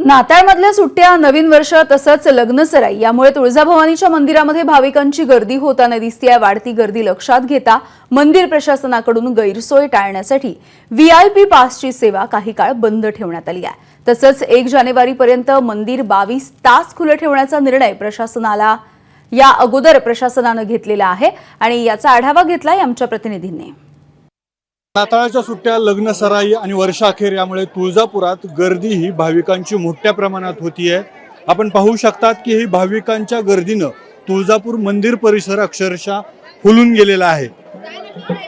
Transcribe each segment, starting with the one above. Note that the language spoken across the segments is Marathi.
नाताळमधल्या सुट्ट्या, नवीन वर्ष तसंच लग्नसराई यामुळे तुळजाभवानीच्या मंदिरामध्ये भाविकांची गर्दी होताना दिसतेय। वाढती गर्दी लक्षात घेता मंदिर प्रशासनाकडून गैरसोय टाळण्यासाठी व्हीआयपी पासची सेवा काही काळ बंद ठेवण्यात आली आहे। तसंच 1 जानेवारीपर्यंत मंदिर 22 तास खुले ठेवण्याचा निर्णय या अगोदर प्रशासनाने घेतलेला आहे आणि याचा आढावा घेतलाय आमच्या प्रतिनिधींनी। नाताळच्या सुट्ट्या, लग्नसराई आणि वर्षाखेर यामुळे तुळजापुरात गर्दी ही भाविकांची मोठ्या प्रमाणात होतीये। आपण पाहू शकतात की ही भाविकांच्या गर्दीनं तुळजापूर मंदिर परिसर अक्षरशः फुलून गेलेला आहे।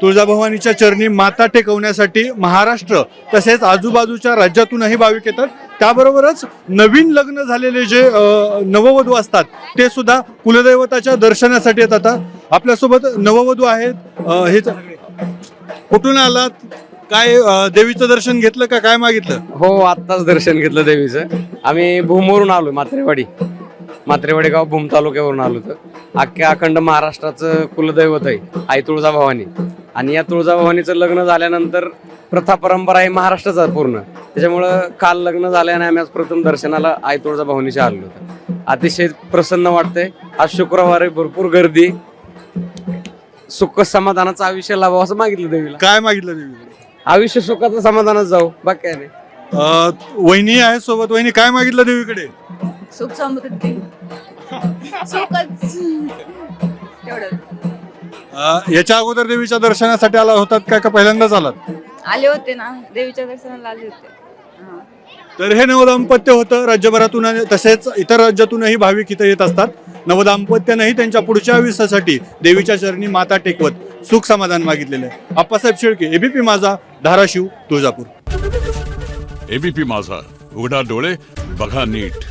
तुळजाभवानीच्या चरणी माता टेकवण्यासाठी महाराष्ट्र तसेच आजूबाजूच्या राज्यातूनही भाविक येतात। त्याबरोबरच नवीन लग्न झालेले जे नववधू असतात ते सुद्धा कुलदैवताच्या दर्शनासाठी येतात। आपल्यासोबत नववधू आहेत। हे कुठून आलात? काय देवीचं दर्शन घेतलं का काय मागितलं? हो, आत्ताच दर्शन घेतलं देवीचं। आम्ही भूमवरून आलो, मात्रेवाडी गाव भूम तालुक्यावरून आलो। तर अख्ख्या अखंड महाराष्ट्राचं कुलदैवत आहे आई तुळजाभवानी आणि या तुळजाभवानीचं लग्न झाल्यानंतर प्रथा परंपरा आहे महाराष्ट्राचा पूर्ण। त्याच्यामुळं काल लग्न झाल्याने आम्ही आज प्रथम दर्शनाला आई तुळजाभवानीच्या आलो होतो। अतिशय प्रसन्न वाटतंय। आज शुक्रवार आहे, भरपूर गर्दी। सुख समाधानाचं आयुष्य लाभावं असं मागितलं देवीला। काय मागितलं देवीला? आयुष्य सुखाचं समाधानात जाऊ, बाकी काय नाही। वहिनी आहे सोबत। वहिनी, काय मागितलं देवीकडे? सुख समृद्धी सुखच तेवढं। याच्या अगोदर देवीच्या दर्शनासाठी आला होतात का पहिल्यांदाच आलात? आले होते ना, देवीच्या दर्शनाला आले होते। तर हे नवदाम्पत्य होतं। राज्यभरातून तसेच इतर राज्यातूनही भाविक इथे येत असतात। नवदाम्पत्यानेही त्यांच्या पुढच्या आयुष्यासाठी देवीच्या चरणी माता टेकवत सुख समाधान मागितलेलं आहे। आप्पासाहेब शेळके, एबीपी माझा, धाराशिव, तुळजापूर। एबीपी माझा, उघडा डोळे बघा नीट।